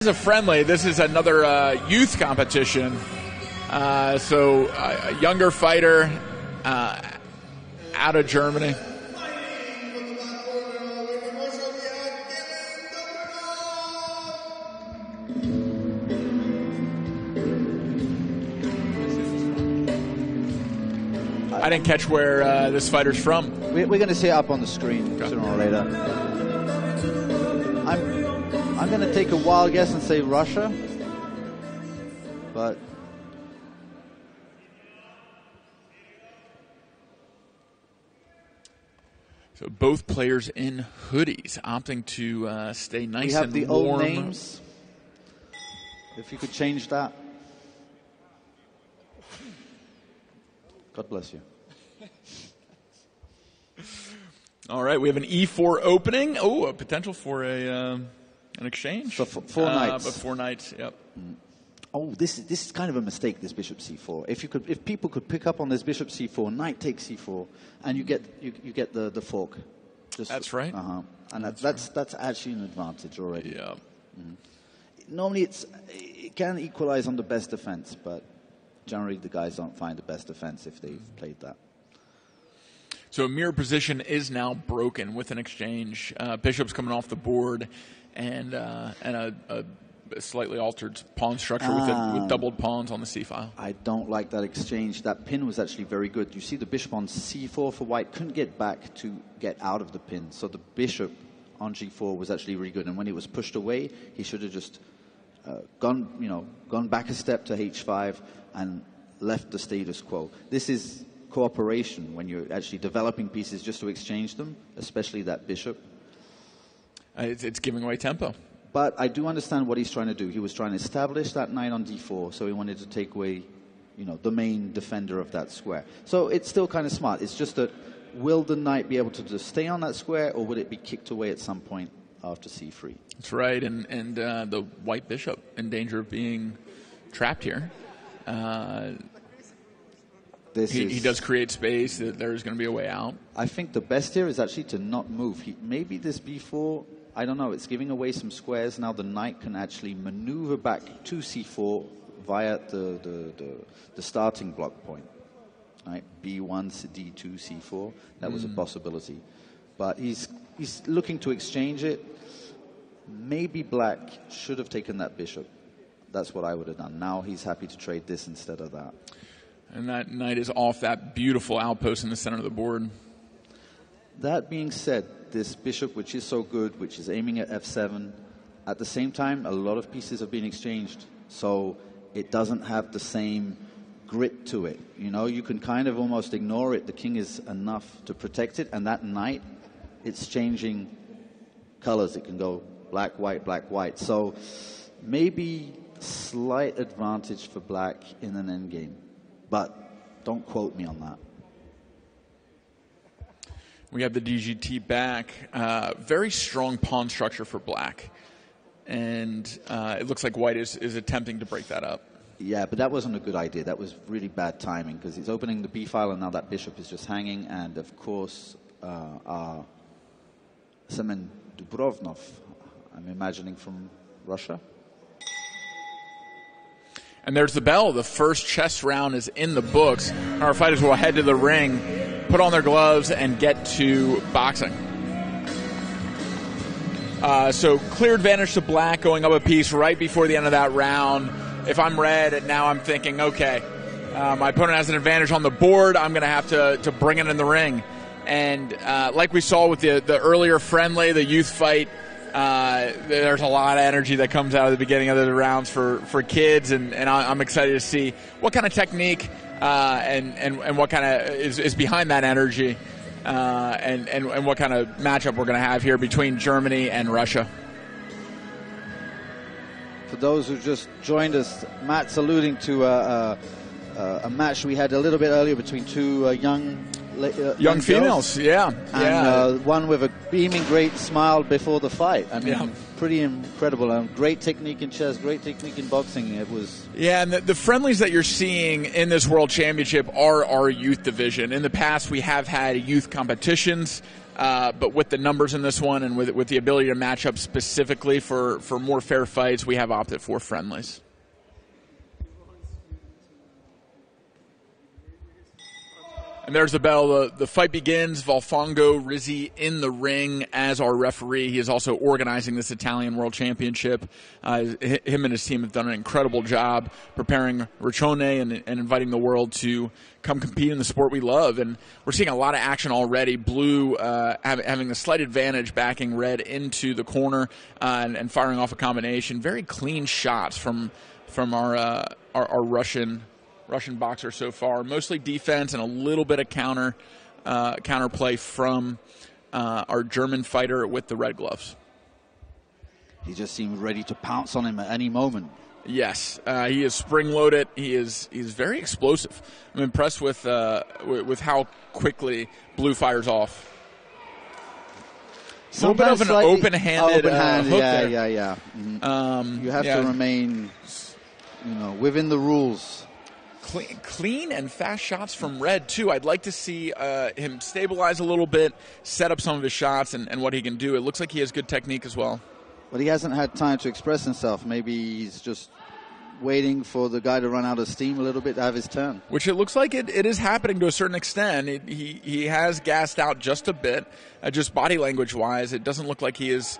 is a friendly. This is another youth competition. So a younger fighter out of Germany. I didn't catch where this fighter's from. We're going to see it up on the screen sooner or later. I'm going to take a wild guess and say Russia, but so both players in hoodies, opting to stay nice and warm. We have the old names. If you could change that. God bless you. All right, we have an E4 opening. Oh, a potential for an exchange. So four knights. But 4 knights, yep. Oh, this is kind of a mistake, this bishop c4. If people could pick up on this bishop c4, knight takes c4, and you get the fork. That's right. And that's actually an advantage already. Yeah. Normally it can equalize on the best defense, but generally the guys don't find the best defense if they've played that. So a mirror position is now broken with an exchange. Bishop's coming off the board, and a slightly altered pawn structure with doubled pawns on the c-file. I don't like that exchange. That pin was actually very good. You see the bishop on c4 for white couldn't get back to get out of the pin. So the bishop on g4 was actually really good. And when it was pushed away, he should have just gone back a step to h5 and left the status quo. This is cooperation when you're actually developing pieces just to exchange them, especially that bishop. It's giving away tempo. But I do understand what he's trying to do. He was trying to establish that knight on d4, so he wanted to take away, the main defender of that square. So it's still kind of smart. It's just that, will the knight be able to just stay on that square, or would it be kicked away at some point after c3? That's right, and the white bishop in danger of being trapped here. He does create space. There's going to be a way out. I think the best here is actually to not move. Maybe this b4, I don't know, it's giving away some squares. Now the knight can actually maneuver back to c4 via the starting block point. Right? b1, d2, c4. That was a possibility. But he's looking to exchange it. Maybe black should have taken that bishop. That's what I would have done. Now he's happy to trade this instead of that. And that knight is off that beautiful outpost in the center of the board. That being said, this bishop, which is so good, which is aiming at f7, at the same time, a lot of pieces have been exchanged. So it doesn't have the same grit to it. You can kind of almost ignore it. The king is enough to protect it. And that knight, it's changing colors. It can go black, white. So maybe slight advantage for black in an endgame. But don't quote me on that. We have the DGT back. Very strong pawn structure for black. And it looks like white is attempting to break that up. Yeah, but that wasn't a good idea. That was really bad timing because he's opening the b file and now that bishop is just hanging. And of course, Semen Dobrunov, I'm imagining from Russia. And there's the bell. The first chess round is in the books. Our fighters will head to the ring, put on their gloves, and get to boxing. So clear advantage to black, going up a piece right before the end of that round. If I'm red, and now I'm thinking, okay, my opponent has an advantage on the board. I'm going to have to bring it in the ring. And like we saw with the earlier friendly, the youth fight, there's a lot of energy that comes out of the beginning of the rounds for kids, and I'm excited to see what kind of technique and what kind of is behind that energy, and what kind of matchup we're going to have here between Germany and Russia. For those who just joined us, Matt's alluding to a match we had a little bit earlier between two young females, yeah. And one with a beaming great smile before the fight. I mean, pretty incredible. Great technique in chess, great technique in boxing. It was. Yeah, and the friendlies that you're seeing in this World Championship are our youth division. In the past, we have had youth competitions. But with the numbers in this one and with the ability to match up specifically for more fair fights, we have opted for friendlies. And there's the bell. The fight begins. Volfongo Rizzi in the ring as our referee. He is also organizing this Italian World Championship. Him and his team have done an incredible job preparing Riccione and inviting the world to come compete in the sport we love. And we're seeing a lot of action already. Blue having a slight advantage, backing red into the corner and firing off a combination. Very clean shots from our Russian boxer so far. Mostly defense and a little bit of counterplay from our German fighter with the red gloves. He just seemed ready to pounce on him at any moment. Yes, he is spring-loaded. He's very explosive. I'm impressed with how quickly Blue fires off. A little bit of an open-handed hook there. Yeah. Mm-hmm. You have to remain, within the rules. Clean and fast shots from red, too. I'd like to see him stabilize a little bit, set up some of his shots and what he can do. It looks like he has good technique as well. But he hasn't had time to express himself. Maybe he's just waiting for the guy to run out of steam a little bit to have his turn. Which it looks like it is happening to a certain extent. He has gassed out just a bit, just body language-wise. It doesn't look like he is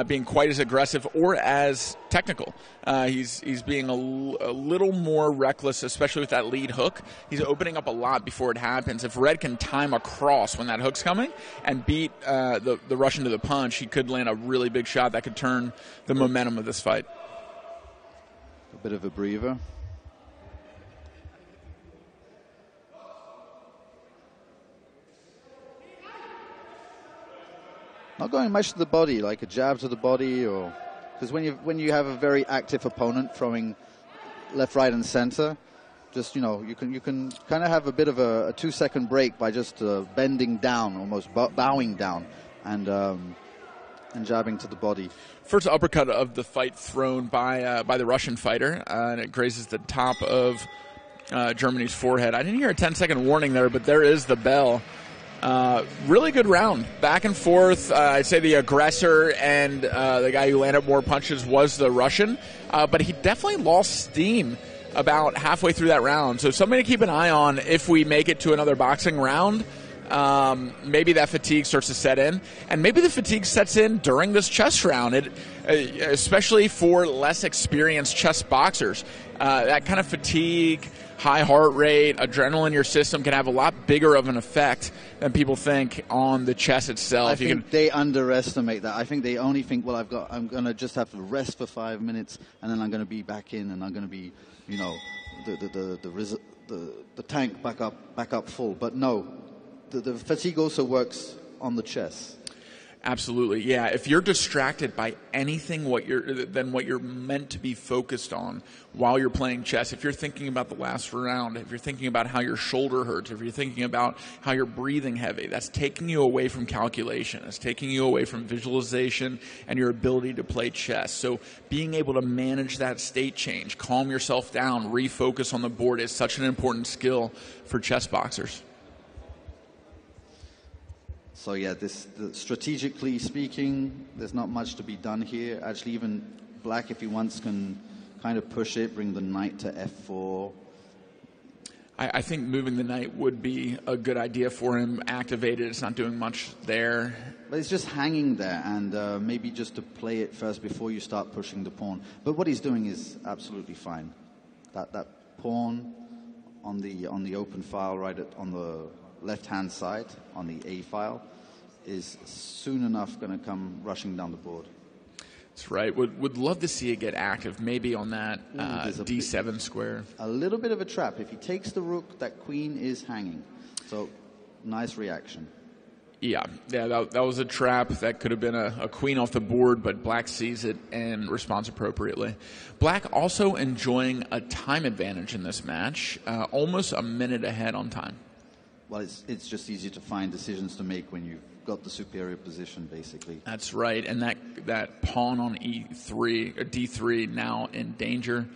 being quite as aggressive or as technical. He's being a little more reckless, especially with that lead hook. He's opening up a lot before it happens. If Red can time a cross when that hook's coming and beat the Russian to the punch, he could land a really big shot that could turn the momentum of this fight. A bit of a breather. Not going much to the body, like a jab to the body, or because when you have a very active opponent throwing left, right, and center, just you can kind of have a bit of a 2-second break by just bending down, almost bowing down, and jabbing to the body. First uppercut of the fight thrown by the Russian fighter, and it grazes the top of Germany's forehead. I didn't hear a 10-second warning there, but there is the bell. Really good round, back and forth. I'd say the aggressor and the guy who landed more punches was the Russian, but he definitely lost steam about halfway through that round. So something to keep an eye on if we make it to another boxing round. Maybe that fatigue starts to set in, and maybe the fatigue sets in during this chess round, especially for less experienced chess boxers. That kind of fatigue, high heart rate, adrenaline in your system can have a lot bigger of an effect than people think on the chess itself. I think they underestimate that. I think they only think, well, I'm going to just have to rest for 5 minutes, and then I'm going to be back in, and I'm going to be, the tank back up full. But no. The fatigue also works on the chess. Absolutely, yeah. If you're distracted by anything than what you're meant to be focused on while you're playing chess, if you're thinking about the last round, if you're thinking about how your shoulder hurts, if you're thinking about how you're breathing heavy, that's taking you away from calculation. It's taking you away from visualization and your ability to play chess. So being able to manage that state change, calm yourself down, refocus on the board is such an important skill for chess boxers. So yeah, strategically speaking, there's not much to be done here. Actually, even Black, if he wants, can kind of push it, bring the knight to f4. I think moving the knight would be a good idea for him. Activated, it's not doing much there. But it's just hanging there, and maybe just to play it first before you start pushing the pawn. But what he's doing is absolutely fine. That pawn on the open file right on the left-hand side, on the A file, is soon enough going to come rushing down the board. That's right. Would love to see it get active, maybe on that D7 square. A little bit of a trap. If he takes the rook, that queen is hanging. So, nice reaction. Yeah, that was a trap. That could have been a queen off the board, but Black sees it and responds appropriately. Black also enjoying a time advantage in this match, almost a minute ahead on time. Well, it's just easy to find decisions to make when you've got the superior position, basically. That's right, and that pawn on E3 or D3 now in danger.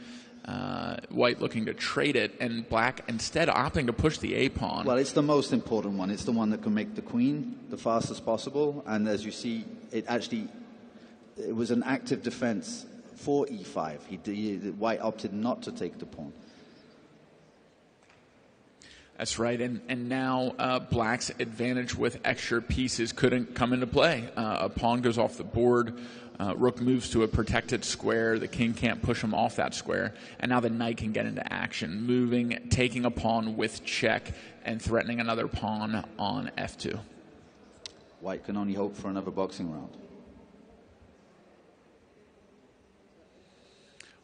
White looking to trade it, and Black instead opting to push the A-pawn. Well, it's the most important one. It's the one that can make the queen the fastest possible. And as you see, it was an active defense for E5. White opted not to take the pawn. That's right, and now Black's advantage with extra pieces couldn't come into play. A pawn goes off the board, Rook moves to a protected square, the king can't push him off that square, and now the knight can get into action, moving, taking a pawn with check, and threatening another pawn on F2. White can only hope for another boxing round.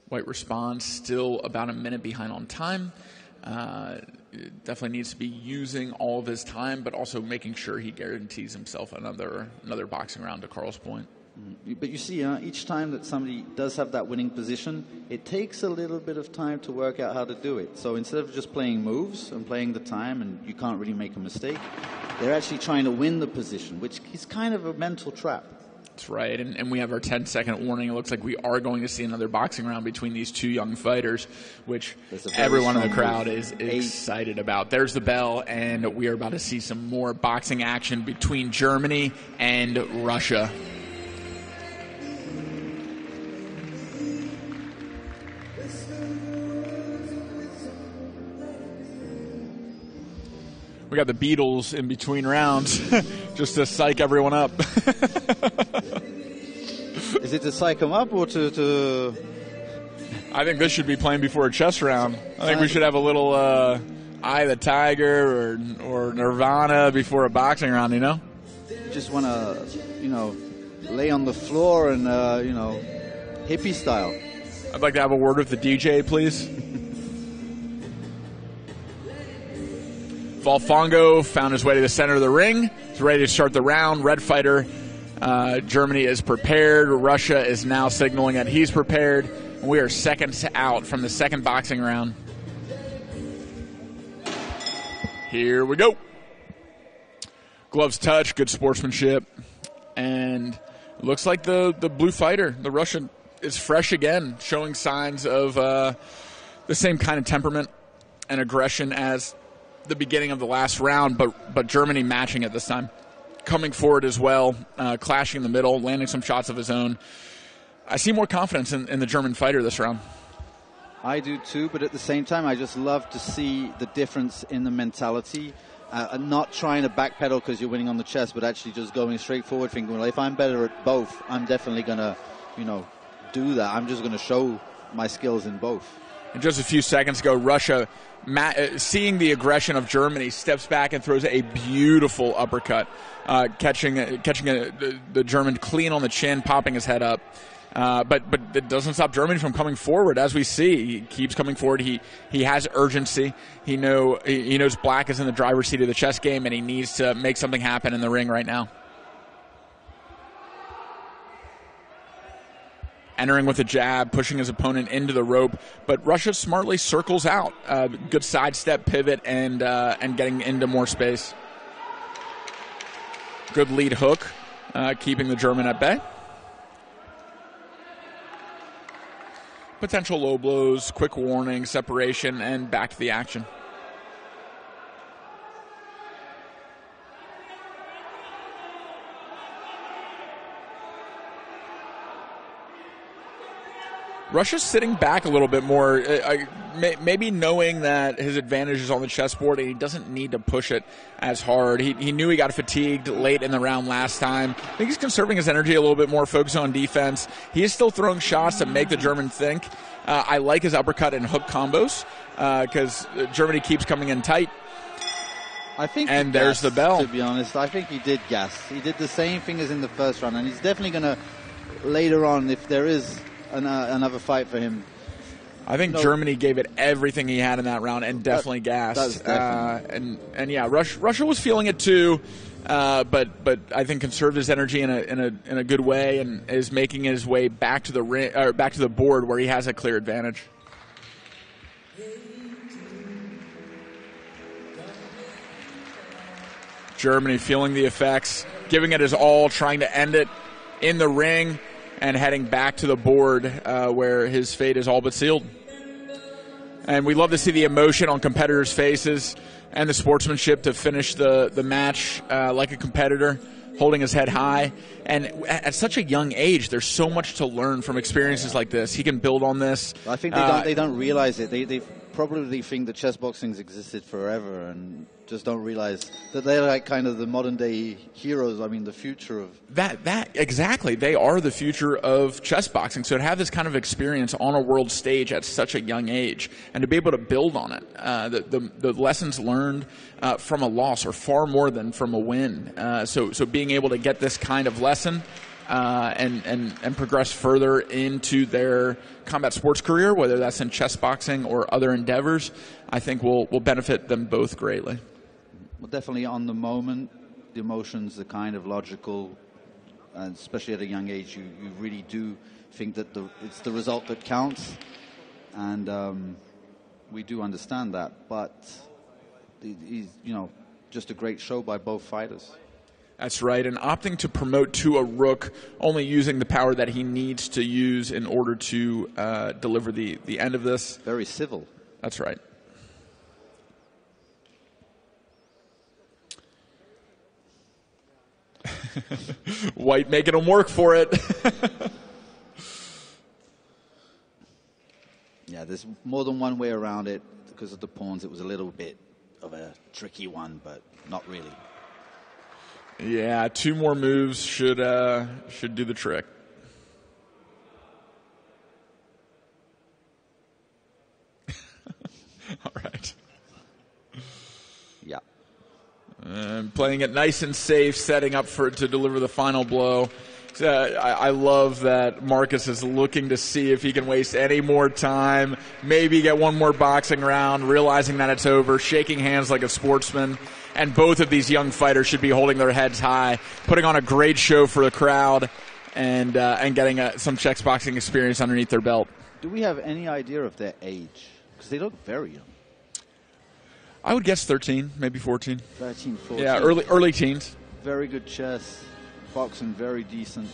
White responds, still about a minute behind on time. Definitely needs to be using all of his time, but also making sure he guarantees himself another boxing round, to Carl's point. But you see, each time that somebody does have that winning position, it takes a little bit of time to work out how to do it. So instead of just playing moves and playing the time, and you can't really make a mistake, they're actually trying to win the position, which is kind of a mental trap. That's right, and we have our 10-second warning. It looks like we are going to see another boxing round between these two young fighters, which everyone in the crowd is excited about. There's the bell, and we are about to see some more boxing action between Germany and Russia. We got the Beatles in between rounds just to psych everyone up. Is it to psych them up or to... I think this should be playing before a chess round. I think we should have a little Eye of the Tiger or Nirvana before a boxing round, you know? Just want to, lay on the floor and, hippie style. I'd like to have a word with the DJ, please. Volfongo found his way to the center of the ring. He's ready to start the round. Red fighter, Germany is prepared. Russia is now signaling that he's prepared. And we are seconds out from the second boxing round. Here we go. Gloves touch, good sportsmanship. And it looks like the blue fighter, the Russian, is fresh again, showing signs of the same kind of temperament and aggression as the beginning of the last round, but Germany matching it this time. Coming forward as well, clashing in the middle, landing some shots of his own. I see more confidence in the German fighter this round. I do too, but at the same time, I just love to see the difference in the mentality. And not trying to backpedal because you're winning on the chess, but actually just going straight forward, thinking, well, if I'm better at both, I'm definitely going to, do that. I'm just going to show my skills in both. And just a few seconds ago, Russia, seeing the aggression of Germany, steps back and throws a beautiful uppercut, catching the German clean on the chin, popping his head up. But it doesn't stop Germany from coming forward. As we see, he keeps coming forward. He has urgency. He knows Black is in the driver's seat of the chess game, and he needs to make something happen in the ring right now. Entering with a jab, pushing his opponent into the rope, but Russia smartly circles out. Good sidestep, pivot, and getting into more space. Good lead hook, keeping the German at bay. Potential low blows, quick warning, separation, and back to the action. Russia's sitting back a little bit more, maybe knowing that his advantage is on the chessboard and he doesn't need to push it as hard. He knew he got fatigued late in the round last time. I think he's conserving his energy a little bit more, focusing on defense. He is still throwing shots to make the German think. I like his uppercut and hook combos because Germany keeps coming in tight. I think and there's the bell. To be honest, I think he did gas. He did the same thing as in the first round, and he's definitely going to, later on, if there is another fight for him. I think Germany gave it everything he had in that round and definitely gassed. And yeah, Russia was feeling it too, but I think conserved his energy in a good way and is making his way back to the ring, or back to the board where he has a clear advantage. Germany feeling the effects, giving it his all, trying to end it in the ring, and heading back to the board where his fate is all but sealed. And we love to see the emotion on competitors' faces and the sportsmanship to finish the match like a competitor, holding his head high. And at such a young age, there's so much to learn from experiences like this. He can build on this. I think they don't realize it. They probably think that chess boxing's existed forever and just don't realize that they're like kind of the modern day heroes. I mean, the future of that exactly. They are the future of chess boxing. So to have this kind of experience on a world stage at such a young age and to be able to build on it, the lessons learned from a loss are far more than from a win. So being able to get this kind of lesson and progress further into their combat sports career, whether that's in chess boxing or other endeavors, I think will benefit them both greatly. Well, definitely on the moment, the emotions are kind of logical, and especially at a young age, you really do think that it's the result that counts, and we do understand that. But he's, just a great show by both fighters. That's right, and opting to promote to a rook, only using the power that he needs to use in order to deliver the end of this. Very civil. That's right. White making him work for it. Yeah, there's more than one way around it. Because of the pawns, it was a little bit of a tricky one, but not really. Yeah, 2 more moves should do the trick. All right. Yeah. And playing it nice and safe, setting up to deliver the final blow. I love that Marcus is looking to see if he can waste any more time, maybe get one more boxing round, realizing that it's over, shaking hands like a sportsman. And both of these young fighters should be holding their heads high, putting on a great show for the crowd, and getting some chess boxing experience underneath their belt. Do we have any idea of their age? Because they look very young. I would guess 13, maybe 14. 13, 14. Yeah, early teens. Very good chess. Boxing very decent.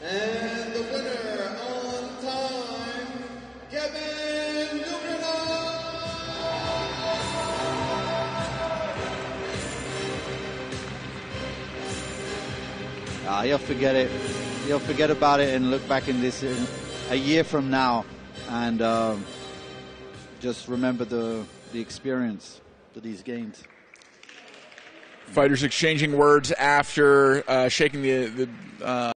And the winner on time, Kevin Dobrunov. He'll forget it. He'll forget about it and look back in this a year from now, and just remember the experience that he's gained. Fighters exchanging words after shaking the